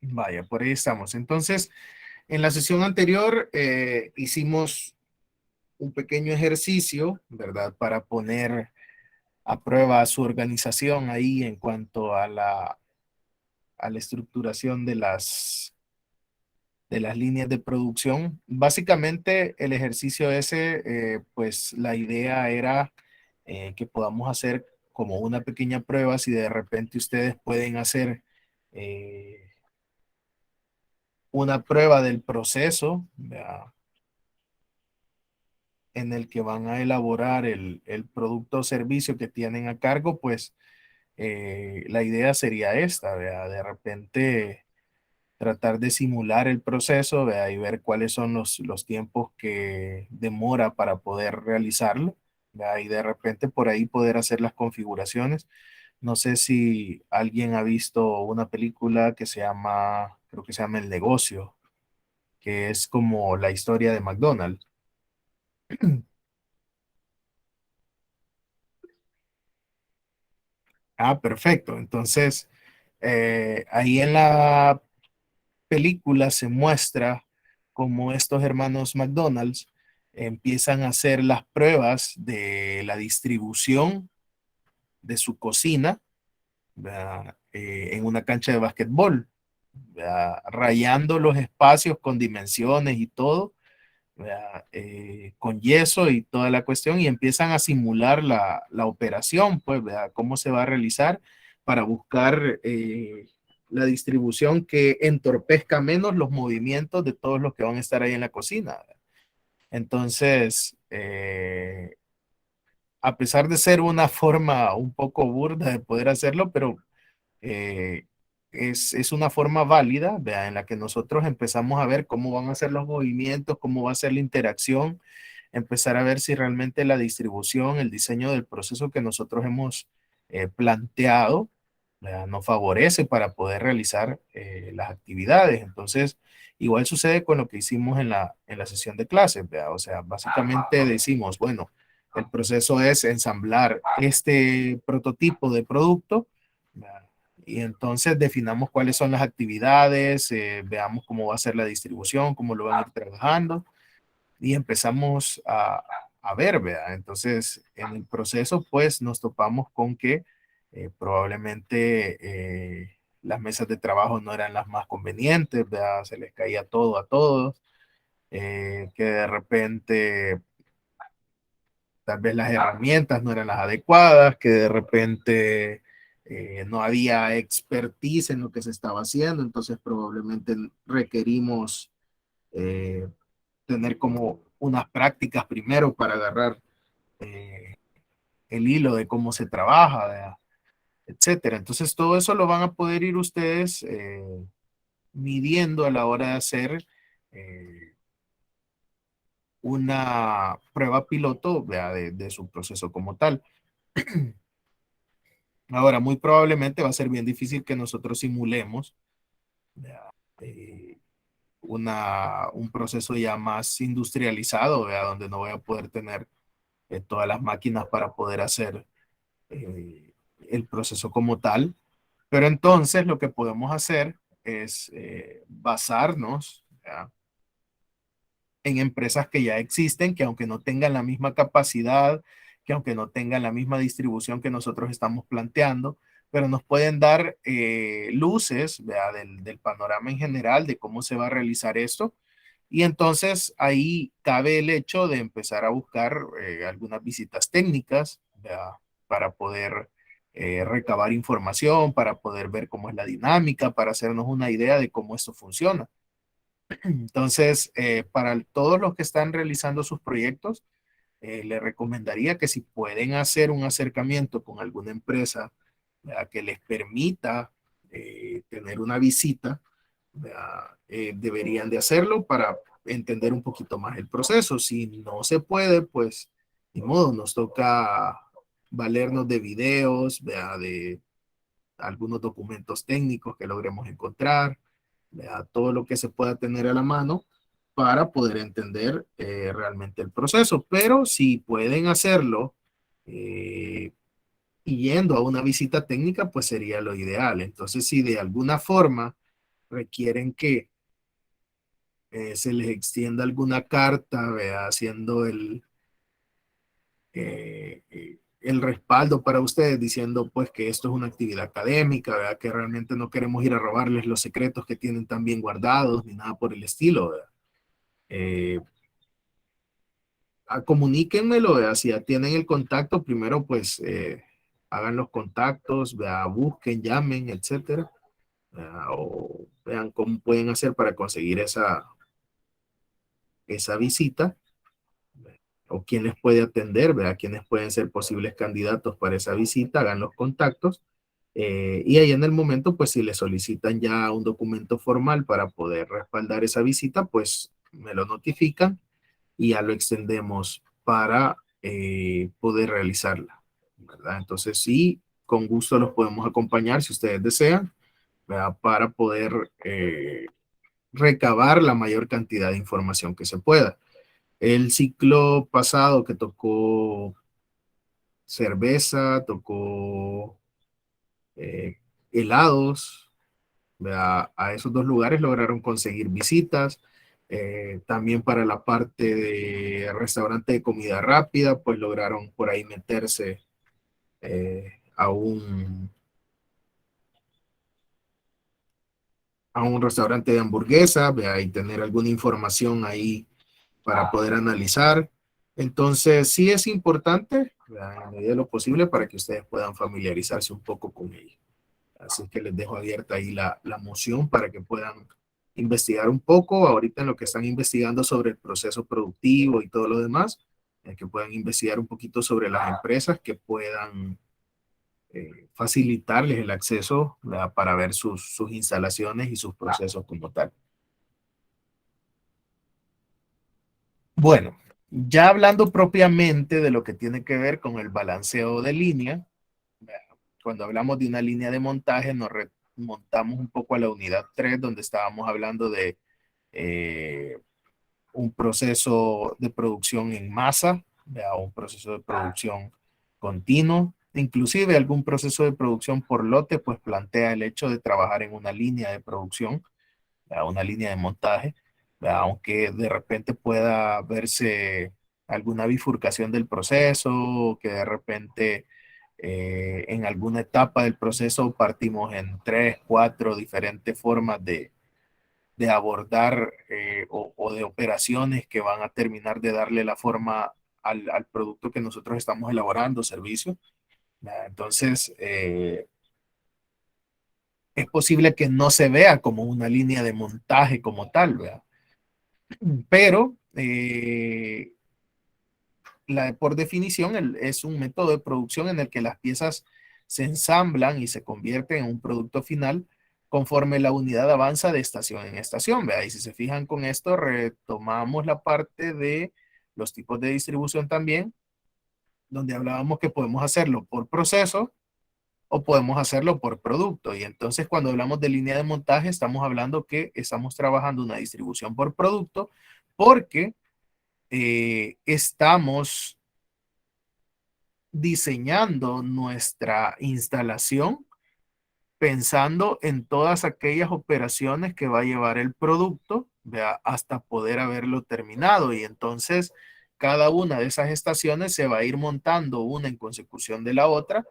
Vaya, por ahí estamos. Entonces, en la sesión anterior hicimos un pequeño ejercicio, ¿verdad? Para poner a prueba su organización ahí en cuanto a la estructuración de las líneas de producción. Básicamente, el ejercicio ese, pues la idea era que podamos hacer como una pequeña prueba si de repente ustedes pueden hacer una prueba del proceso, ¿verdad? En el que van a elaborar el producto o servicio que tienen a cargo, pues la idea sería esta, ¿verdad? De repente tratar de simular el proceso, ¿verdad? Y ver cuáles son los tiempos que demora para poder realizarlo, ¿verdad? Y de repente por ahí poder hacer las configuraciones. No sé si alguien ha visto una película que se llama, creo que se llama El Negocio, que es como la historia de McDonald's. Ah, perfecto. Entonces, ahí en la película se muestra cómo estos hermanos McDonald's empiezan a hacer las pruebas de la distribución de su cocina, ¿verdad? En una cancha de básquetbol, ¿verdad? Rayando los espacios con dimensiones y todo, ¿verdad? Con yeso y toda la cuestión, y empiezan a simular la operación, pues, ¿verdad? Cómo se va a realizar para buscar la distribución que entorpezca menos los movimientos de todos los que van a estar ahí en la cocina. Entonces, a pesar de ser una forma un poco burda de poder hacerlo, pero eh, es una forma válida, vea, en la que nosotros empezamos a ver cómo van a ser los movimientos, cómo va a ser la interacción, empezar a ver si realmente la distribución, el diseño del proceso que nosotros hemos planteado, vea, nos favorece para poder realizar las actividades. Entonces, igual sucede con lo que hicimos en la sesión de clases, vea, o sea, básicamente decimos, bueno, el proceso es ensamblar este prototipo de producto, ¿verdad? Y entonces definamos cuáles son las actividades, veamos cómo va a ser la distribución, cómo lo van a ir trabajando y empezamos a ver, ¿verdad? Entonces, en el proceso, pues nos topamos con que probablemente las mesas de trabajo no eran las más convenientes, ¿verdad? Se les caía todo a todos, que de repente tal vez las herramientas no eran las adecuadas, que de repente no había expertise en lo que se estaba haciendo, entonces probablemente requerimos eh, tener como unas prácticas primero para agarrar eh, el hilo de cómo se trabaja, ¿verdad? Etcétera. Entonces todo eso lo van a poder ir ustedes midiendo a la hora de hacer una prueba piloto, ¿verdad? De su proceso como tal. Ahora, muy probablemente va a ser bien difícil que nosotros simulemos, ¿verdad? Un proceso ya más industrializado, ¿verdad? Donde no voy a poder tener todas las máquinas para poder hacer el proceso como tal. Pero entonces lo que podemos hacer es basarnos, ¿verdad? En empresas que ya existen, que aunque no tengan la misma capacidad, que aunque no tengan la misma distribución que nosotros estamos planteando, pero nos pueden dar luces, ¿verdad? Del panorama en general de cómo se va a realizar esto. Y entonces ahí cabe el hecho de empezar a buscar algunas visitas técnicas, ¿verdad? Para poder recabar información, para poder ver cómo es la dinámica, para hacernos una idea de cómo esto funciona. Entonces, para todos los que están realizando sus proyectos, les recomendaría que si pueden hacer un acercamiento con alguna empresa, ¿verdad? Que les permita tener una visita, ¿verdad? Deberían de hacerlo para entender un poquito más el proceso. Si no se puede, pues ni modo, nos toca valernos de videos, ¿verdad? De algunos documentos técnicos que logremos encontrar, ¿verdad? Todo lo que se pueda tener a la mano para poder entender realmente el proceso. Pero si pueden hacerlo eh, y yendo a una visita técnica, pues sería lo ideal. Entonces, si de alguna forma requieren que se les extienda alguna carta, ¿verdad? Haciendo el respaldo para ustedes, diciendo pues que esto es una actividad académica, ¿verdad? Que realmente no queremos ir a robarles los secretos que tienen tan bien guardados, ni nada por el estilo, ¿verdad? Eh, Comuníquenmelo, ¿verdad? Si ya tienen el contacto, primero pues hagan los contactos, ¿verdad? Busquen, llamen, etcétera, ¿verdad? O vean cómo pueden hacer para conseguir esa visita, o quién les puede atender, ¿verdad? Quiénes pueden ser posibles candidatos para esa visita, hagan los contactos. Y ahí en el momento, pues si le solicitan ya un documento formal para poder respaldar esa visita, pues me lo notifican y ya lo extendemos para poder realizarla, ¿verdad? Entonces sí, con gusto los podemos acompañar si ustedes desean, ¿verdad? Para poder recabar la mayor cantidad de información que se pueda. El ciclo pasado que tocó cerveza, tocó eh, helados, a esos dos lugares lograron conseguir visitas. También para la parte de restaurante de comida rápida, pues lograron por ahí meterse a un restaurante de hamburguesa, y tener alguna información ahí para poder analizar. Entonces, sí es importante, ¿verdad? En la medida de lo posible, para que ustedes puedan familiarizarse un poco con ello. Así que les dejo abierta ahí la moción para que puedan investigar un poco ahorita en lo que están investigando sobre el proceso productivo y todo lo demás, que puedan investigar un poquito sobre las empresas que puedan facilitarles el acceso, ¿verdad? Para ver sus instalaciones y sus procesos como tal. Bueno, ya hablando propiamente de lo que tiene que ver con el balanceo de línea, cuando hablamos de una línea de montaje, nos remontamos un poco a la unidad 3, donde estábamos hablando de eh, un proceso de producción en masa, un proceso de producción continuo, inclusive algún proceso de producción por lote, pues plantea el hecho de trabajar en una línea de producción, una línea de montaje, aunque de repente pueda verse alguna bifurcación del proceso, que de repente en alguna etapa del proceso partimos en tres, cuatro diferentes formas de abordar o de operaciones que van a terminar de darle la forma al producto que nosotros estamos elaborando, servicio. Entonces, es posible que no se vea como una línea de montaje como tal, ¿verdad? Pero por definición es un método de producción en el que las piezas se ensamblan y se convierten en un producto final conforme la unidad avanza de estación en estación. ¿Vea? Y si se fijan con esto, retomamos la parte de los tipos de distribución también, donde hablábamos que podemos hacerlo por proceso o podemos hacerlo por producto. Y entonces cuando hablamos de línea de montaje, estamos hablando que estamos trabajando una distribución por producto porque estamos diseñando nuestra instalación pensando en todas aquellas operaciones que va a llevar el producto, ¿vea? Hasta poder haberlo terminado. Y entonces cada una de esas estaciones se va a ir montando una en consecución de la otra,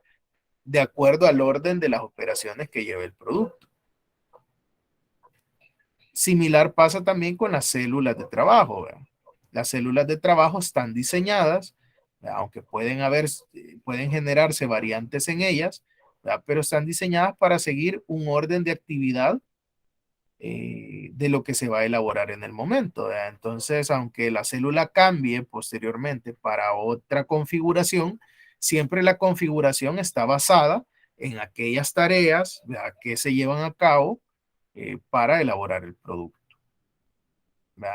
de acuerdo al orden de las operaciones que lleve el producto. Similar pasa también con las células de trabajo. ¿Vea? Las células de trabajo están diseñadas, aunque pueden generarse variantes en ellas, pero están diseñadas para seguir un orden de actividad de lo que se va a elaborar en el momento. Entonces, aunque la célula cambie posteriormente para otra configuración, siempre la configuración está basada en aquellas tareas que se llevan a cabo para elaborar el producto.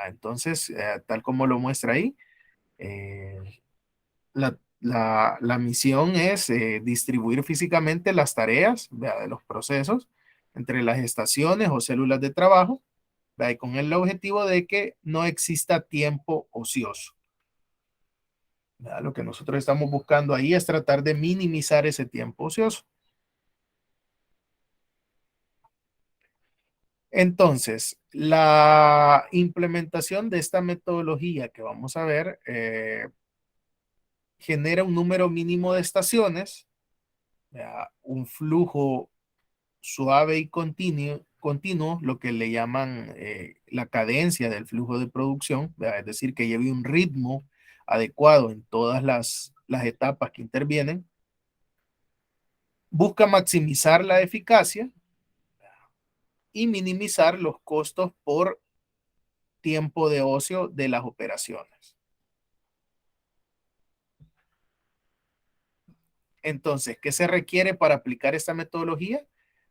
Entonces, tal como lo muestra ahí, eh, la misión es distribuir físicamente las tareas de los procesos entre las estaciones o células de trabajo, y con el objetivo de que no exista tiempo ocioso. Lo que nosotros estamos buscando ahí es tratar de minimizar ese tiempo ocioso. Entonces, la implementación de esta metodología que vamos a ver genera un número mínimo de estaciones, ¿verdad? Un flujo suave y continuo, lo que le llaman la cadencia del flujo de producción, ¿verdad? Es decir, que lleve un ritmo adecuado en todas las etapas que intervienen. Busca maximizar la eficacia y minimizar los costos por tiempo de ocio de las operaciones. Entonces, ¿qué se requiere para aplicar esta metodología?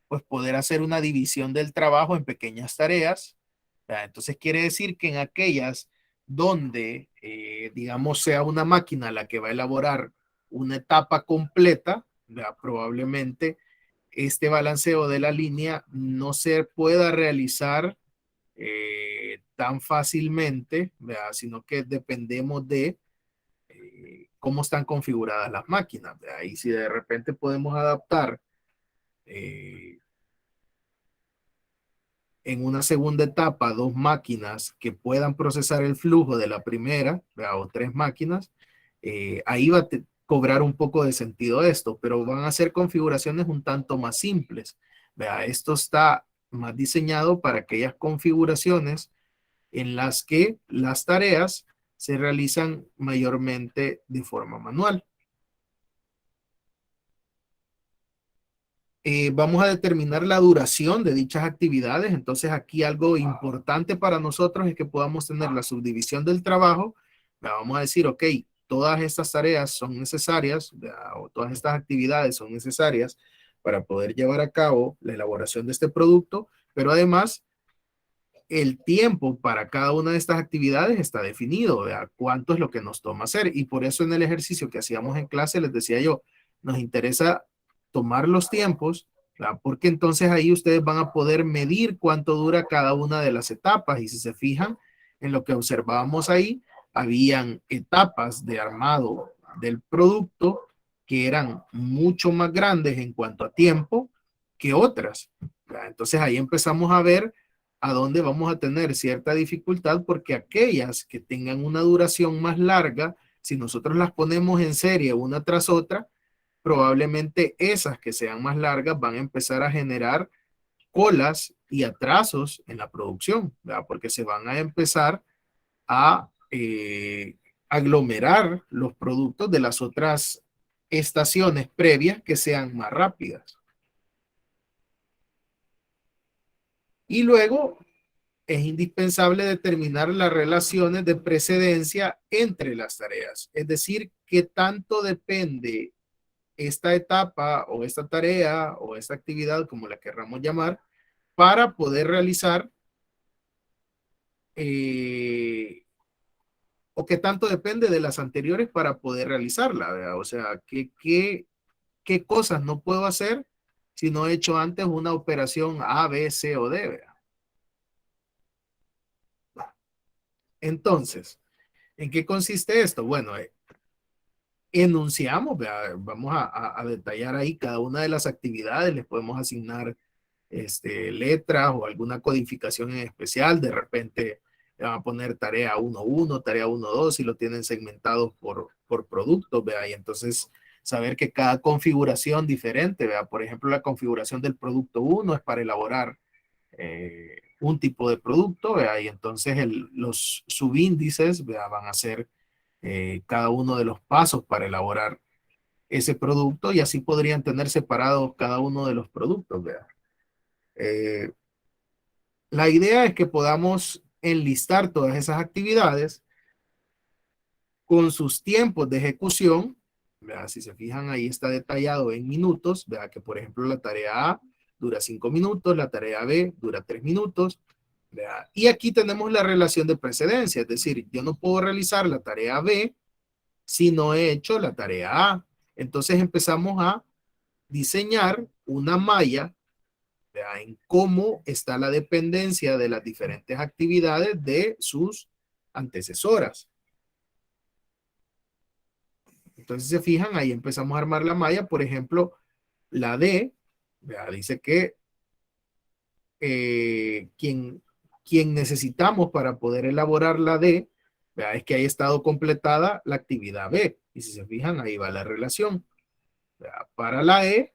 Pues poder hacer una división del trabajo en pequeñas tareas. ¿Verdad? Entonces, quiere decir que en aquellas donde, digamos, sea una máquina la que va a elaborar una etapa completa, ¿verdad? Probablemente este balanceo de la línea no se pueda realizar tan fácilmente, ¿verdad? Sino que dependemos de cómo están configuradas las máquinas. ¿Verdad? Y si de repente podemos adaptar eh, en una segunda etapa dos máquinas que puedan procesar el flujo de la primera, ¿verdad? O tres máquinas, ahí va a cobrar un poco de sentido esto, pero van a ser configuraciones un tanto más simples. ¿Verdad? Esto está más diseñado para aquellas configuraciones en las que las tareas se realizan mayormente de forma manual. Vamos a determinar la duración de dichas actividades. Entonces aquí algo importante para nosotros es que podamos tener la subdivisión del trabajo. Vamos a decir, ok, todas estas tareas son necesarias o todas estas actividades son necesarias para poder llevar a cabo la elaboración de este producto, pero además el tiempo para cada una de estas actividades está definido, ¿verdad? Cuánto es lo que nos toma hacer. Y por eso en el ejercicio que hacíamos en clase les decía yo, nos interesa tomar los tiempos, ¿verdad? Porque entonces ahí ustedes van a poder medir cuánto dura cada una de las etapas. Y si se fijan en lo que observábamos ahí, habían etapas de armado del producto que eran mucho más grandes en cuanto a tiempo que otras, ¿verdad? Entonces ahí empezamos a ver a dónde vamos a tener cierta dificultad, porque aquellas que tengan una duración más larga, si nosotros las ponemos en serie una tras otra, probablemente esas que sean más largas van a empezar a generar colas y atrasos en la producción, ¿verdad? Porque se van a empezar a aglomerar los productos de las otras estaciones previas que sean más rápidas. Y luego es indispensable determinar las relaciones de precedencia entre las tareas. Es decir, qué tanto depende esta etapa o esta tarea o esta actividad, como la querramos llamar, para poder realizar o qué tanto depende de las anteriores para poder realizarla, ¿verdad? O sea, qué cosas no puedo hacer si no he hecho antes una operación A, B, C o D, ¿verdad? Entonces, ¿en qué consiste esto? Bueno, enunciamos, vamos a detallar ahí cada una de las actividades, les podemos asignar letras o alguna codificación en especial, de repente le van a poner tarea 1.1, tarea 1.2 y lo tienen segmentado por productos, ¿vea? Y entonces saber que cada configuración diferente, ¿vea? Por ejemplo, la configuración del producto 1 es para elaborar un tipo de producto, ¿vea? Y entonces los subíndices, ¿vea? Van a ser cada uno de los pasos para elaborar ese producto y así podrían tener separados cada uno de los productos. ¿Verdad? Eh, la idea es que podamos enlistar todas esas actividades con sus tiempos de ejecución. ¿Verdad? Si se fijan, ahí está detallado en minutos. ¿Verdad? Que por ejemplo la tarea A dura 5 minutos, la tarea B dura 3 minutos. ¿Verdad? Y aquí tenemos la relación de precedencia, es decir, yo no puedo realizar la tarea B si no he hecho la tarea A. Entonces empezamos a diseñar una malla, ¿verdad? En cómo está la dependencia de las diferentes actividades de sus antecesoras. Entonces se fijan, ahí empezamos a armar la malla. Por ejemplo, la D, ¿verdad? Dice que quien necesitamos para poder elaborar la D, ¿verdad? Es que haya estado completada la actividad B. Y si se fijan, ahí va la relación. ¿Verdad? Para la E,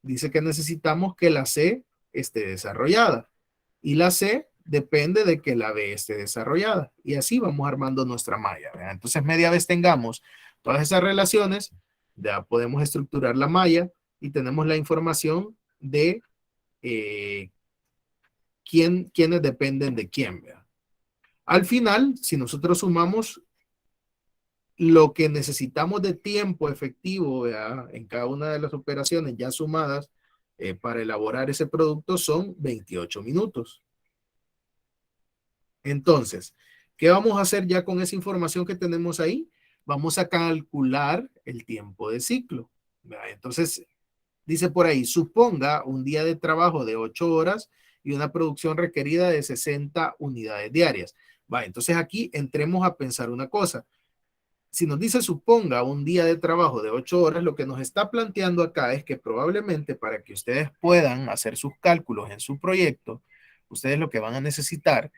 dice que necesitamos que la C esté desarrollada. Y la C depende de que la B esté desarrollada. Y así vamos armando nuestra malla. ¿Verdad? Entonces, media vez tengamos todas esas relaciones, ya podemos estructurar la malla y tenemos la información de eh, quiénes dependen de quién. ¿Verdad? Al final, si nosotros sumamos lo que necesitamos de tiempo efectivo, ¿verdad? En cada una de las operaciones ya sumadas para elaborar ese producto son 28 minutos. Entonces, ¿qué vamos a hacer ya con esa información que tenemos ahí? Vamos a calcular el tiempo de ciclo. ¿Verdad? Entonces, dice por ahí, suponga un día de trabajo de 8 horas y una producción requerida de 60 unidades diarias. Va, entonces aquí entremos a pensar una cosa. Si nos dice suponga un día de trabajo de 8 horas, lo que nos está planteando acá es que probablemente para que ustedes puedan hacer sus cálculos en su proyecto, ustedes lo que van a necesitar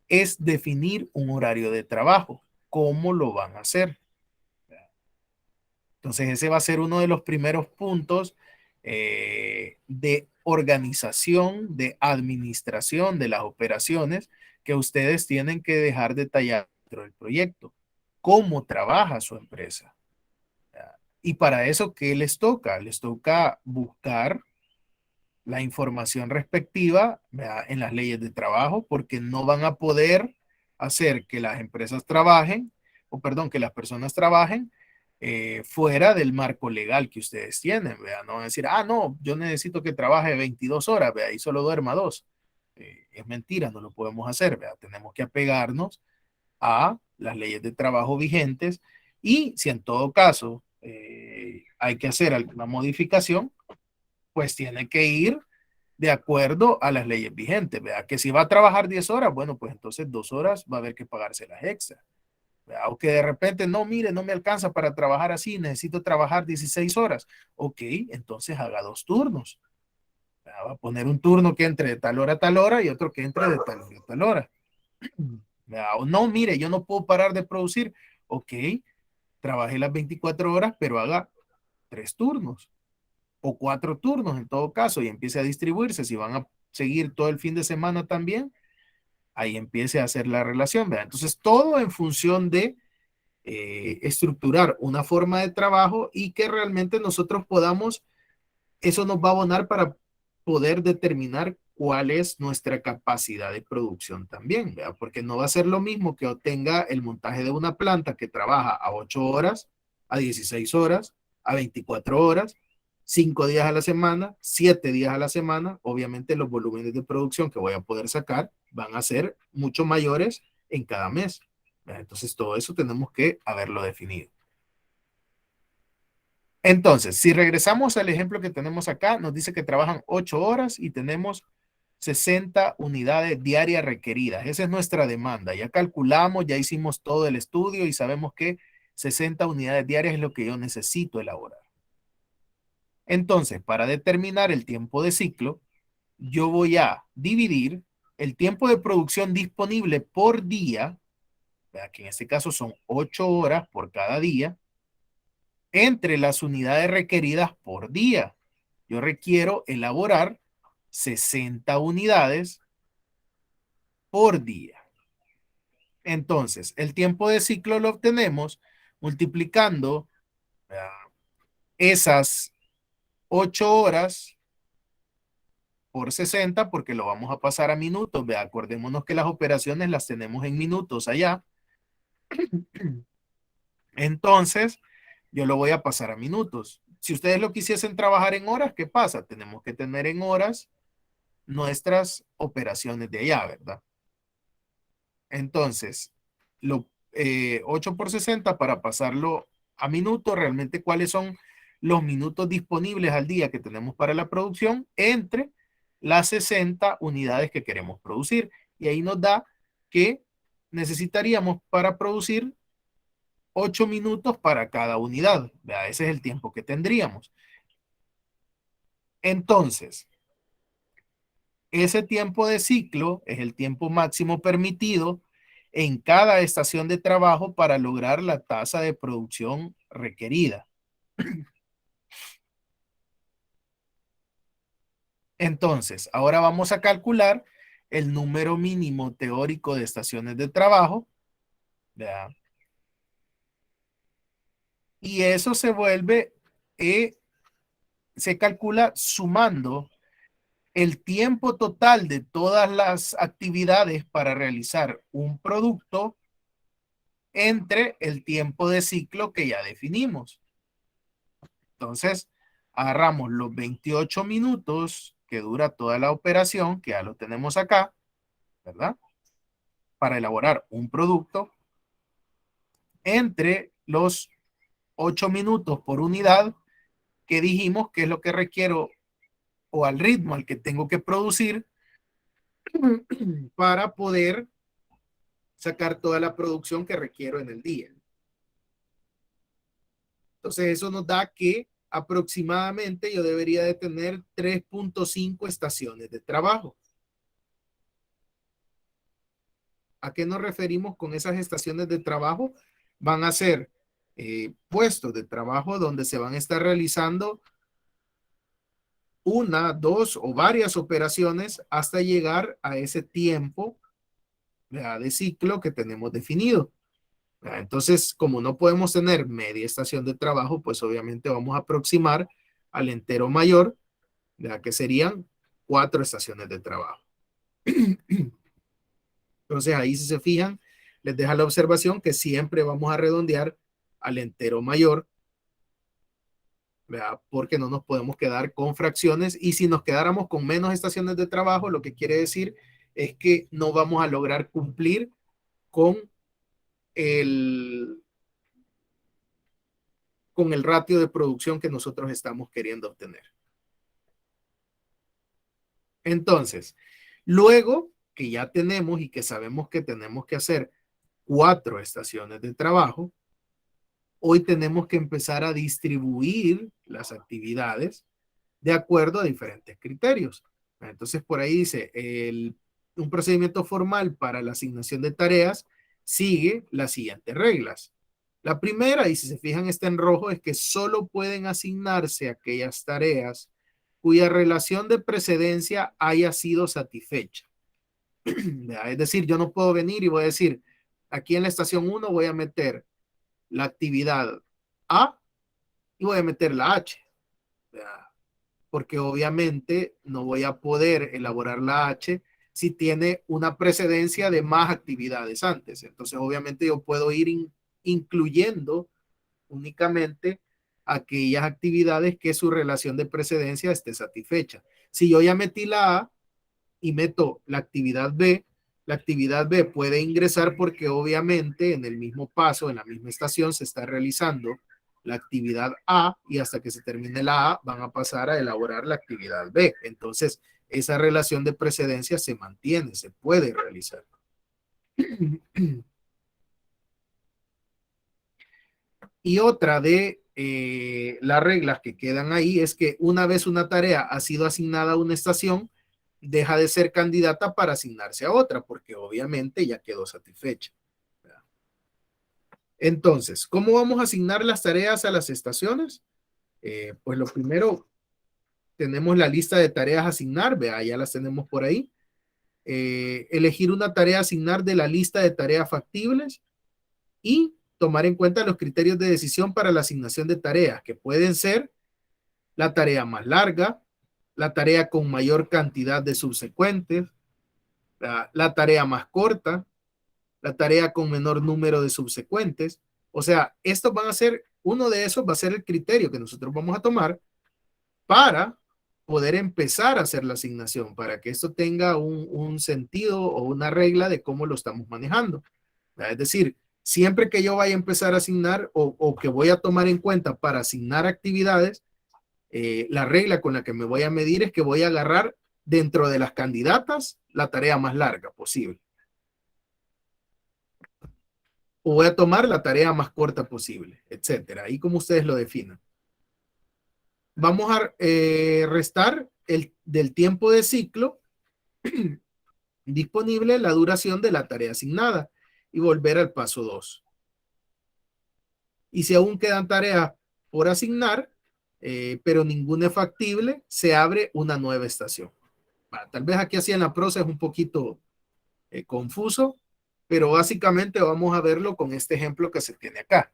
es definir un horario de trabajo. ¿Cómo lo van a hacer? Entonces ese va a ser uno de los primeros puntos de organización, de administración de las operaciones que ustedes tienen que dejar detallado dentro del proyecto. ¿Cómo trabaja su empresa? Y para eso, ¿qué les toca? Les toca buscar la información respectiva, ¿verdad? En las leyes de trabajo, porque no van a poder hacer que las empresas trabajen, o perdón, que las personas trabajen fuera del marco legal que ustedes tienen, ¿verdad? No van a decir, ah, no, yo necesito que trabaje 22 horas, ¿verdad? Y solo duerma 2. Es mentira, no lo podemos hacer, ¿verdad? Tenemos que apegarnos a las leyes de trabajo vigentes y si en todo caso hay que hacer alguna modificación, pues tiene que ir de acuerdo a las leyes vigentes, ¿verdad? Que si va a trabajar 10 horas, bueno, pues entonces 2 horas va a haber que pagarse las extras. ¿Verdad? O que de repente, no, mire, no me alcanza para trabajar así, necesito trabajar 16 horas. Ok, entonces haga 2 turnos. ¿Verdad? Va a poner un turno que entre de tal hora a tal hora y otro que entre de tal hora a tal hora. ¿Verdad? O no, mire, yo no puedo parar de producir. Ok, trabaje las 24 horas, pero haga 3 turnos o 4 turnos en todo caso y empiece a distribuirse. Si van a seguir todo el fin de semana también, ahí empiece a hacer la relación. ¿Verdad? Entonces, todo en función de estructurar una forma de trabajo y que realmente nosotros podamos, eso nos va a abonar para poder determinar cuál es nuestra capacidad de producción también, ¿verdad? Porque no va a ser lo mismo que obtenga el montaje de una planta que trabaja a 8 horas, a 16 horas, a 24 horas, 5 días a la semana, 7 días a la semana. Obviamente los volúmenes de producción que voy a poder sacar van a ser mucho mayores en cada mes. ¿Verdad? Entonces todo eso tenemos que haberlo definido. Entonces, si regresamos al ejemplo que tenemos acá, nos dice que trabajan 8 horas y tenemos 60 unidades diarias requeridas. Esa es nuestra demanda. Ya calculamos, ya hicimos todo el estudio y sabemos que 60 unidades diarias es lo que yo necesito elaborar. Entonces, para determinar el tiempo de ciclo, yo voy a dividir el tiempo de producción disponible por día, que en este caso son 8 horas por cada día, entre las unidades requeridas por día. Yo requiero elaborar 60 unidades por día. Entonces, el tiempo de ciclo lo obtenemos multiplicando esas 8 horas por 60, porque lo vamos a pasar a minutos. Acordémonos que las operaciones las tenemos en minutos allá. Entonces, yo lo voy a pasar a minutos. Si ustedes lo quisiesen trabajar en horas, ¿qué pasa? Tenemos que tener en horas nuestras operaciones de allá, ¿verdad? Entonces, 8 por 60 para pasarlo a minutos, realmente cuáles son los minutos disponibles al día que tenemos para la producción entre las 60 unidades que queremos producir. Y ahí nos da que necesitaríamos para producir 8 minutos para cada unidad. ¿Verdad? Ese es el tiempo que tendríamos. Entonces, Ese tiempo de ciclo es el tiempo máximo permitido en cada estación de trabajo para lograr la tasa de producción requerida. Entonces, ahora vamos a calcular el número mínimo teórico de estaciones de trabajo. ¿Verdad? Y eso se vuelve, se calcula sumando el tiempo total de todas las actividades para realizar un producto entre el tiempo de ciclo que ya definimos. Entonces, agarramos los 28 minutos que dura toda la operación, que ya lo tenemos acá, ¿verdad? Para elaborar un producto entre los 8 minutos por unidad que dijimos que es lo que requiero o al ritmo al que tengo que producir para poder sacar toda la producción que requiero en el día. Entonces eso nos da que aproximadamente yo debería de tener 3.5 estaciones de trabajo. ¿A qué nos referimos con esas estaciones de trabajo? Van a ser puestos de trabajo donde se van a estar realizando una, dos o varias operaciones hasta llegar a ese tiempo de ciclo que tenemos definido. Entonces, como no podemos tener media estación de trabajo, pues obviamente vamos a aproximar al entero mayor, que serían 4 estaciones de trabajo. Entonces, ahí si se fijan, les deja la observación que siempre vamos a redondear al entero mayor, ¿verdad? Porque no nos podemos quedar con fracciones, y si nos quedáramos con menos estaciones de trabajo, lo que quiere decir es que no vamos a lograr cumplir con el, con el ratio de producción que nosotros estamos queriendo obtener. Entonces, luego que ya tenemos y que sabemos que tenemos que hacer 4 estaciones de trabajo, hoy tenemos que empezar a distribuir las actividades de acuerdo a diferentes criterios. Entonces, por ahí dice, un procedimiento formal para la asignación de tareas sigue las siguientes reglas. La primera, y si se fijan está en rojo, es que solo pueden asignarse aquellas tareas cuya relación de precedencia haya sido satisfecha. Es decir, yo no puedo venir y voy a decir, aquí en la estación 1 voy a meter la actividad A y voy a meter la H, porque obviamente no voy a poder elaborar la H si tiene una precedencia de más actividades antes. Entonces, obviamente yo puedo ir incluyendo únicamente aquellas actividades que su relación de precedencia esté satisfecha. Si yo ya metí la A y meto la actividad B puede ingresar porque obviamente en el mismo paso, en la misma estación, se está realizando la actividad A y hasta que se termine la A van a pasar a elaborar la actividad B. Entonces, esa relación de precedencia se mantiene, se puede realizar. Y otra de las reglas que quedan ahí es que una vez una tarea ha sido asignada a una estación, deja de ser candidata para asignarse a otra, porque obviamente ya quedó satisfecha. Entonces, ¿cómo vamos a asignar las tareas a las estaciones? Pues lo primero, tenemos la lista de tareas a asignar, vea, ya las tenemos por ahí. Elegir una tarea a asignar de la lista de tareas factibles y tomar en cuenta los criterios de decisión para la asignación de tareas, que pueden ser la tarea más larga, la tarea con mayor cantidad de subsecuentes, la tarea más corta, la tarea con menor número de subsecuentes. O sea, estos van a ser, uno de esos va a ser el criterio que nosotros vamos a tomar para poder empezar a hacer la asignación, para que esto tenga un sentido o una regla de cómo lo estamos manejando. Es decir, siempre que yo vaya a empezar a asignar o que voy a tomar en cuenta para asignar actividades, la regla con la que me voy a medir es que voy a agarrar dentro de las candidatas la tarea más larga posible. O voy a tomar la tarea más corta posible, etcétera. Ahí como ustedes lo definan. Vamos a restar del tiempo de ciclo disponible la duración de la tarea asignada y volver al paso 2. Y si aún quedan tareas por asignar, pero ninguna es factible, se abre una nueva estación. Tal vez aquí así en la prosa es un poquito confuso, pero básicamente vamos a verlo con este ejemplo que se tiene acá.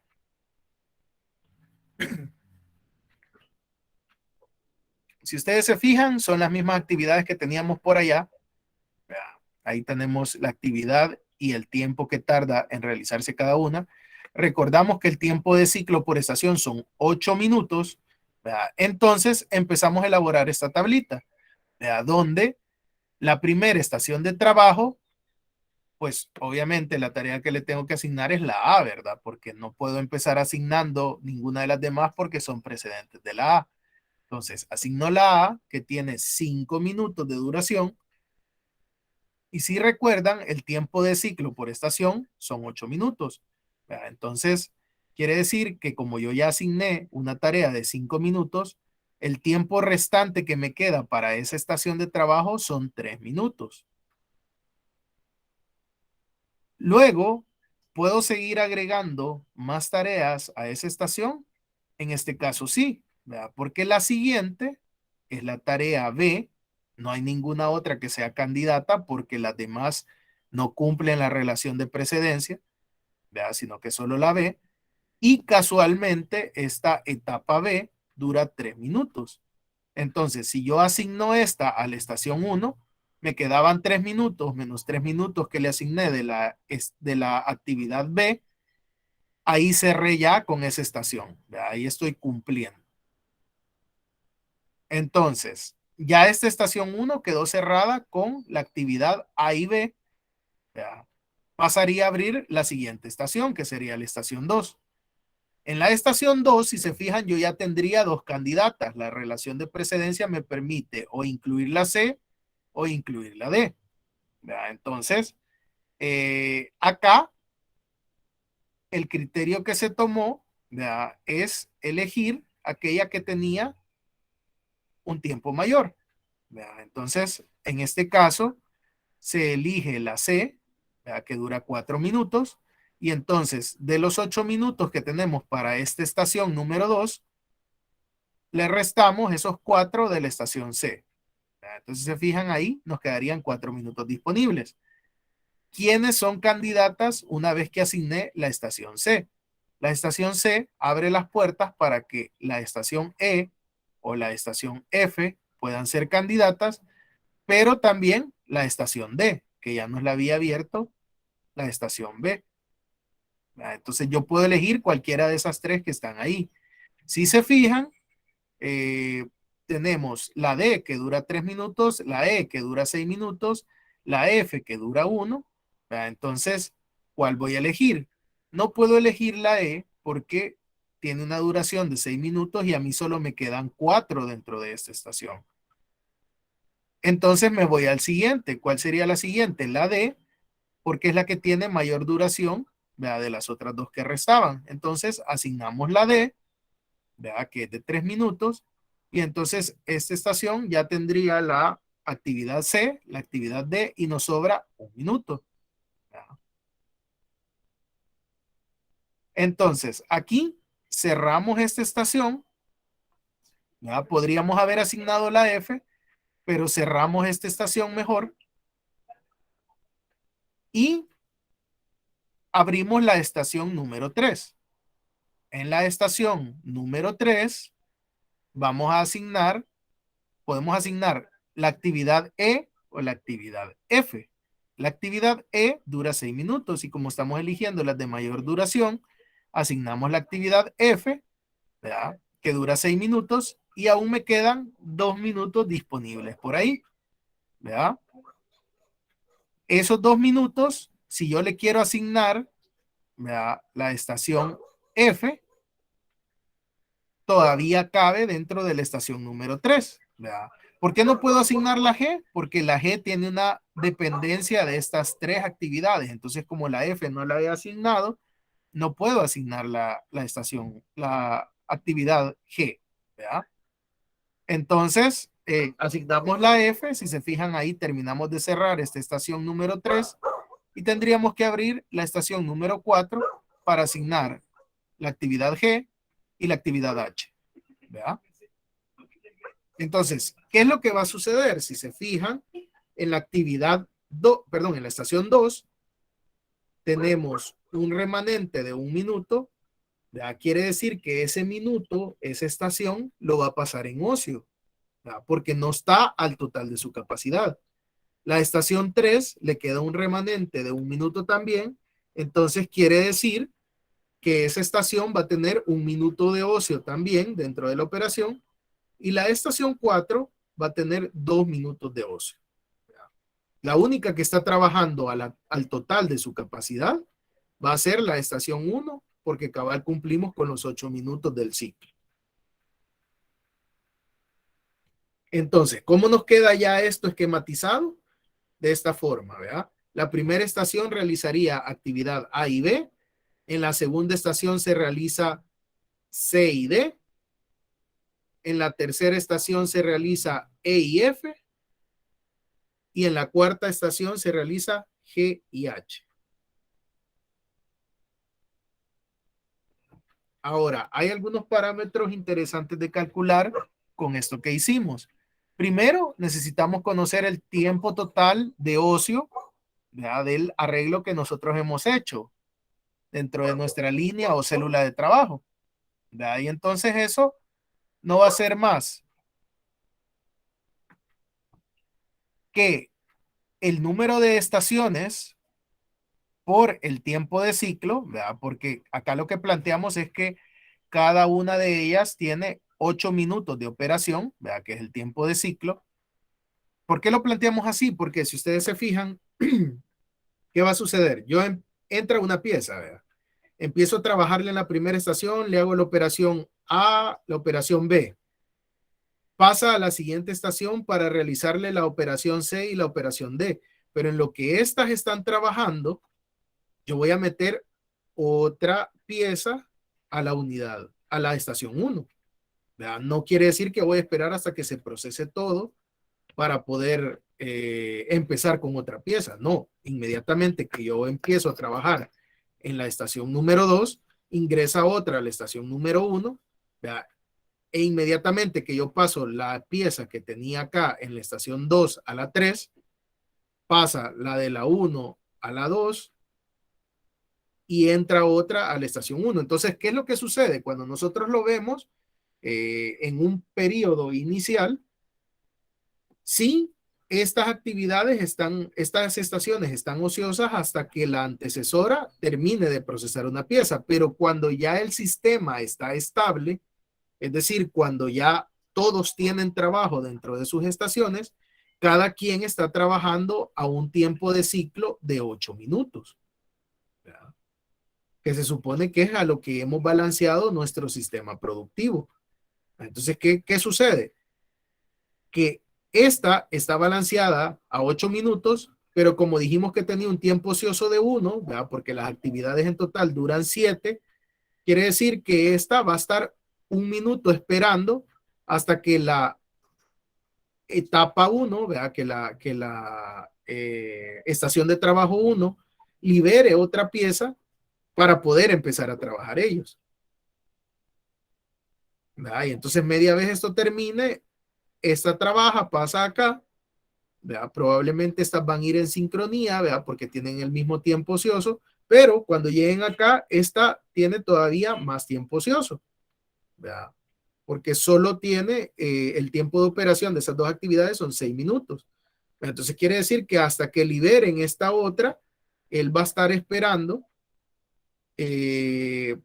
Si ustedes se fijan, son las mismas actividades que teníamos por allá. Ahí tenemos la actividad y el tiempo que tarda en realizarse cada una. Recordamos que el tiempo de ciclo por estación son 8 minutos. Entonces empezamos a elaborar esta tablita, donde la primera estación de trabajo, pues obviamente la tarea que le tengo que asignar es la A, ¿verdad? Porque no puedo empezar asignando ninguna de las demás porque son precedentes de la A. Entonces, asigno la A, que tiene 5 minutos de duración. Y si recuerdan, el tiempo de ciclo por estación son 8 minutos. Entonces, quiere decir que como yo ya asigné una tarea de 5 minutos, el tiempo restante que me queda para esa estación de trabajo son 3 minutos. Luego, ¿puedo seguir agregando más tareas a esa estación? En este caso sí, ¿verdad? Porque la siguiente es la tarea B. No hay ninguna otra que sea candidata porque las demás no cumplen la relación de precedencia, ¿verdad? Sino que solo la B. Y casualmente esta etapa B dura 3 minutos. Entonces, si yo asigno esta a la estación 1, me quedaban 3 minutos menos 3 minutos que le asigné de la actividad B. Ahí cerré ya con esa estación. Ahí estoy cumpliendo. Entonces, ya esta estación 1 quedó cerrada con la actividad A y B. ¿Ya? Pasaría a abrir la siguiente estación, que sería la estación 2. En la estación 2, si se fijan, yo ya tendría dos candidatas. La relación de precedencia me permite o incluir la C o incluir la D. ¿Ya? Entonces, acá el criterio que se tomó, ¿ya?, es elegir aquella que tenía un tiempo mayor. ¿Ya? Entonces, en este caso, se elige la C, ¿ya?, que dura 4 minutos. Y entonces, de los 8 minutos que tenemos para esta estación número 2, le restamos esos 4 de la estación C. ¿Ya? Entonces, se fijan ahí, nos quedarían 4 minutos disponibles. ¿Quiénes son candidatas una vez que asigné la estación C? La estación C abre las puertas para que la estación E o la estación F puedan ser candidatas, pero también la estación D, que ya nos la había abierto la estación B. Entonces yo puedo elegir cualquiera de esas tres que están ahí. Si se fijan, eh, tenemos la D que dura 3 minutos, la E que dura 6 minutos, la F que dura 1. Entonces, ¿cuál voy a elegir? No puedo elegir la E porque tiene una duración de 6 minutos y a mí solo me quedan 4 dentro de esta estación. Entonces me voy al siguiente. ¿Cuál sería la siguiente? La D, porque es la que tiene mayor duración, ¿verdad?, de las otras dos que restaban. Entonces asignamos la D, ¿verdad?, que es de 3 minutos. Y entonces esta estación ya tendría la actividad C, la actividad D, y nos sobra 1 minuto. ¿Verdad? Entonces aquí cerramos esta estación. ¿Verdad? Podríamos haber asignado la F, pero cerramos esta estación mejor. Y abrimos la estación número 3. En la estación número 3 vamos a asignar, podemos asignar la actividad E o la actividad F. La actividad E dura 6 minutos y como estamos eligiendo las de mayor duración, asignamos la actividad F, ¿verdad?, que dura 6 minutos y aún me quedan 2 minutos disponibles por ahí. ¿Verdad? Esos 2 minutos, si yo le quiero asignar, ¿verdad?, la estación F, todavía cabe dentro de la estación número 3. ¿Verdad? ¿Por qué no puedo asignar la G? Porque la G tiene una dependencia de estas 3 actividades. Entonces, como la F no la he asignado, no puedo asignar la estación, la actividad G. ¿Verdad? Entonces, asignamos la F, si se fijan ahí terminamos de cerrar esta estación número 3 y tendríamos que abrir la estación número 4 para asignar la actividad G y la actividad H. ¿Verdad? Entonces, ¿qué es lo que va a suceder? Si se fijan, en la actividad 2, perdón, en la estación 2, tenemos un remanente de 1 minuto. ¿Verdad? Quiere decir que ese minuto, esa estación, lo va a pasar en ocio, ¿verdad? Porque no está al total de su capacidad. La estación 3 le queda un remanente de 1 minuto también. Entonces quiere decir que esa estación va a tener 1 minuto de ocio también dentro de la operación. Y la estación 4 va a tener 2 minutos de ocio. La única que está trabajando al total de su capacidad va a ser la estación 1, porque cabal cumplimos con los 8 minutos del ciclo. Entonces, ¿cómo nos queda ya esto esquematizado? De esta forma, ¿verdad? La primera estación realizaría actividad A y B. En la segunda estación se realiza C y D. En la tercera estación se realiza E y F. Y en la cuarta estación se realiza G y H. Ahora, hay algunos parámetros interesantes de calcular con esto que hicimos. Primero, necesitamos conocer el tiempo total de ocio, ¿verdad? Del arreglo que nosotros hemos hecho dentro de nuestra línea o célula de trabajo, ¿verdad? Y entonces eso no va a ser más que el número de estaciones por el tiempo de ciclo, ¿verdad? Porque acá lo que planteamos es que cada una de ellas tiene 8 minutos de operación, ¿verdad? Que es el tiempo de ciclo. ¿Por qué lo planteamos así? Porque si ustedes se fijan, ¿qué va a suceder? Entra una pieza, ¿verdad? Empiezo a trabajarle en la primera estación, le hago la operación A, la operación B. Pasa a la siguiente estación para realizarle la operación C y la operación D. Pero en lo que estas están trabajando, yo voy a meter otra pieza a la unidad, a la estación 1. ¿Verdad? No quiere decir que voy a esperar hasta que se procese todo para poder empezar con otra pieza. No, inmediatamente que yo empiezo a trabajar en la estación número 2, ingresa otra a la estación número 1, ¿verdad? E inmediatamente que yo paso la pieza que tenía acá en la estación 2 a la 3, pasa la de la 1 a la 2 y entra otra a la estación 1. Entonces, ¿qué es lo que sucede? Cuando nosotros lo vemos en un periodo inicial, sí, estas estaciones están ociosas hasta que la antecesora termine de procesar una pieza, pero cuando ya el sistema está estable, es decir, cuando ya todos tienen trabajo dentro de sus estaciones, cada quien está trabajando a un tiempo de ciclo de 8 minutos, ¿verdad? Que se supone que es a lo que hemos balanceado nuestro sistema productivo. Entonces, ¿qué sucede? Que esta está balanceada a 8 minutos, pero como dijimos que tenía un tiempo ocioso de 1, ¿verdad? Porque las actividades en total duran 7, quiere decir que esta va a estar 1 minuto esperando hasta que la etapa 1, ¿verdad? Que la estación de trabajo 1 libere otra pieza para poder empezar a trabajar ellos, ¿verdad? Y entonces media vez esto termine, esta trabaja, pasa acá, ¿verdad? Probablemente estas van a ir en sincronía, ¿verdad? Porque tienen el mismo tiempo ocioso, pero cuando lleguen acá, esta tiene todavía más tiempo ocioso, ¿verdad? Porque solo tiene el tiempo de operación de esas dos actividades son 6 minutos. Entonces quiere decir que hasta que liberen esta otra, él va a estar esperando eh,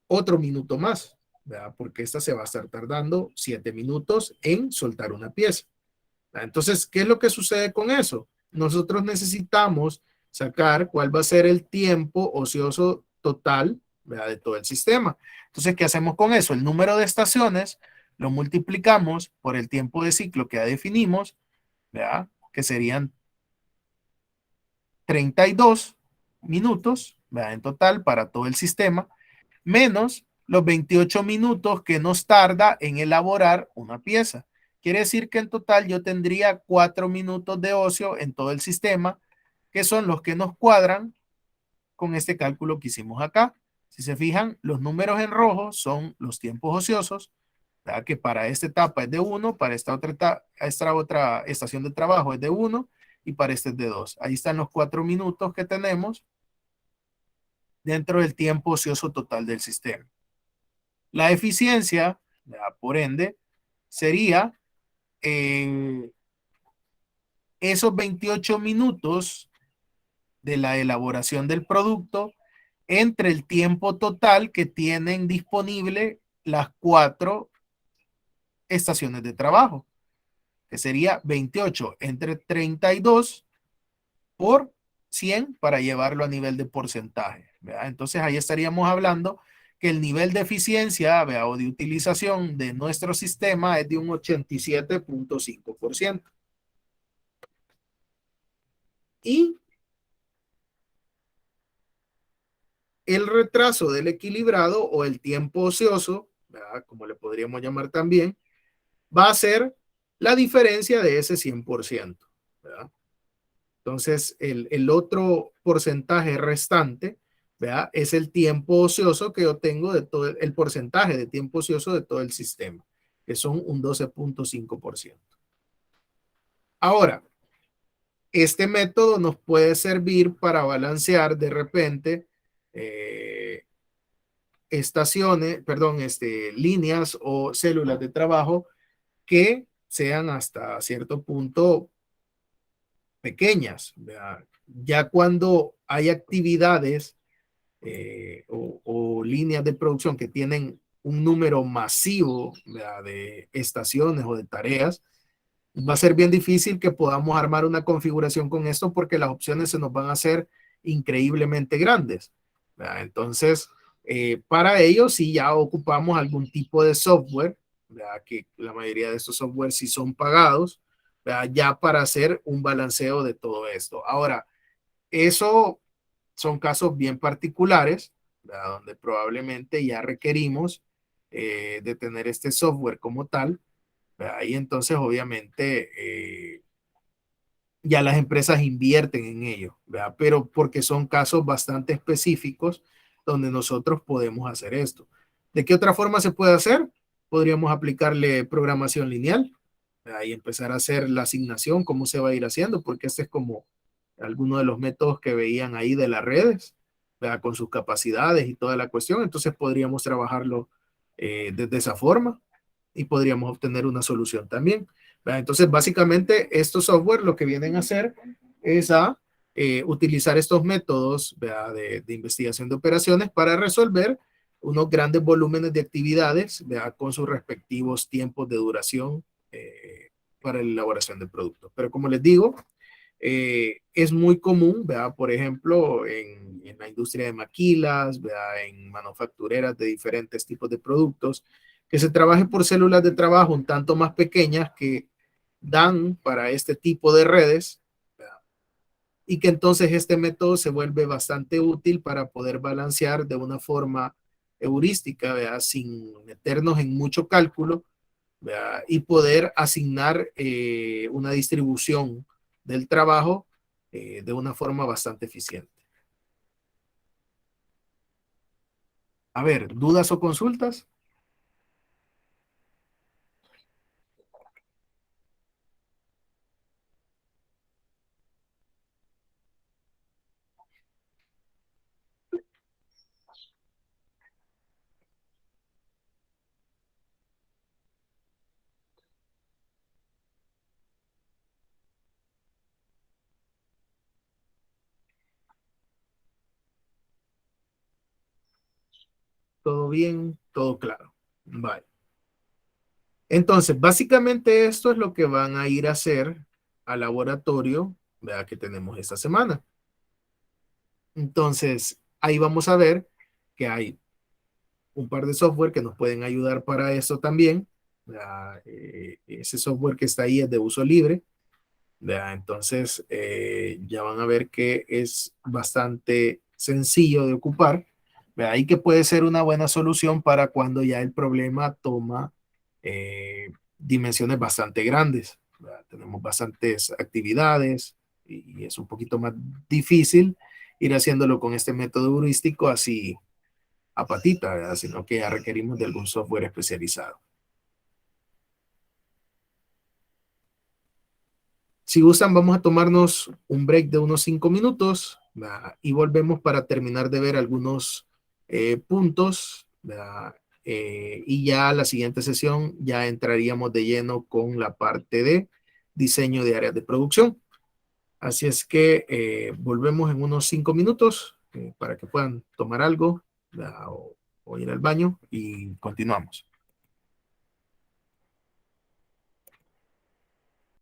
otro minuto más, ¿verdad? Porque esta se va a estar tardando 7 minutos en soltar una pieza. Entonces, ¿qué es lo que sucede con eso? Nosotros necesitamos sacar cuál va a ser el tiempo ocioso total, ¿verdad? De todo el sistema. Entonces, ¿qué hacemos con eso? El número de estaciones lo multiplicamos por el tiempo de ciclo que ya definimos, ¿verdad? Que serían 32 minutos, ¿verdad? En total para todo el sistema, menos los 28 minutos que nos tarda en elaborar una pieza. Quiere decir que en total yo tendría 4 minutos de ocio en todo el sistema, que son los que nos cuadran con este cálculo que hicimos acá. Si se fijan, los números en rojo son los tiempos ociosos, ¿verdad? Que para esta etapa es de 1, para esta otra estación de trabajo es de 1 y para este es de 2. Ahí están los 4 minutos que tenemos dentro del tiempo ocioso total del sistema. La eficiencia, ¿verdad? Por ende, sería esos 28 minutos de la elaboración del producto entre el tiempo total que tienen disponible las 4 estaciones de trabajo, que sería 28 entre 32 por 100 para llevarlo a nivel de porcentaje, ¿verdad? Entonces ahí estaríamos hablando que el nivel de eficiencia, ¿verdad? O de utilización de nuestro sistema es de un 87.5%. Y el retraso del equilibrado o el tiempo ocioso, ¿verdad? Como le podríamos llamar también, va a ser la diferencia de ese 100%, ¿verdad? Entonces, el otro porcentaje restante, ¿verdad? Es el tiempo ocioso que yo tengo de todo el porcentaje de tiempo ocioso de todo el sistema, que son un 12.5%. Ahora, este método nos puede servir para balancear de repente líneas o células de trabajo que sean hasta cierto punto pequeñas, ¿verdad? Ya cuando hay actividades o líneas de producción que tienen un número masivo, ¿verdad? De estaciones o de tareas, va a ser bien difícil que podamos armar una configuración con esto porque las opciones se nos van a hacer increíblemente grandes, ¿verdad? Entonces, para ello sí ya ocupamos algún tipo de software, ¿verdad? Que la mayoría de estos software sí son pagados, ¿verdad? Ya para hacer un balanceo de todo esto. Ahora, eso son casos bien particulares, ¿verdad? Donde probablemente ya requerimos de tener este software como tal, ¿verdad? Y entonces obviamente ya las empresas invierten en ello, ¿verdad? Pero porque son casos bastante específicos donde nosotros podemos hacer esto. ¿De qué otra forma se puede hacer? Podríamos aplicarle programación lineal, ¿verdad? Y empezar a hacer la asignación, cómo se va a ir haciendo, porque este es como alguno de los métodos que veían ahí de las redes, ¿verdad? Con sus capacidades y toda la cuestión. Entonces podríamos trabajarlo desde esa forma y podríamos obtener una solución también, ¿verdad? Entonces, básicamente, estos software lo que vienen a hacer es a utilizar estos métodos, ¿verdad? De investigación de operaciones para resolver unos grandes volúmenes de actividades, ¿verdad? Con sus respectivos tiempos de duración para la elaboración de productos. Pero como les digo, es muy común, ¿verdad? Por ejemplo, en la industria de maquilas, ¿verdad? En manufactureras de diferentes tipos de productos, que se trabaje por células de trabajo un tanto más pequeñas que dan para este tipo de redes, ¿verdad? Y que entonces este método se vuelve bastante útil para poder balancear de una forma heurística, ¿verdad? Sin meternos en mucho cálculo, ¿verdad? Y poder asignar una distribución del trabajo de una forma bastante eficiente. A ver, ¿dudas o consultas? ¿Todo bien? ¿Todo claro? Vale. Entonces, básicamente esto es lo que van a ir a hacer al laboratorio, ¿verdad? Que tenemos esta semana. Entonces, ahí vamos a ver que hay un par de software que nos pueden ayudar para eso también. Ese software que está ahí es de uso libre. Entonces, ya van a ver que es bastante sencillo de ocupar, ¿verdad? Y que puede ser una buena solución para cuando ya el problema toma dimensiones bastante grandes, ¿verdad? Tenemos bastantes actividades y es un poquito más difícil ir haciéndolo con este método heurístico así a patita, ¿verdad? Sino que ya requerimos de algún software especializado. Si gustan, vamos a tomarnos un break de unos 5 minutos, ¿verdad? Y volvemos para terminar de ver algunos puntos, ¿verdad? Y ya la siguiente sesión ya entraríamos de lleno con la parte de diseño de áreas de producción. Así es que volvemos en unos 5 minutos para que puedan tomar algo, ¿verdad? O ir al baño y continuamos.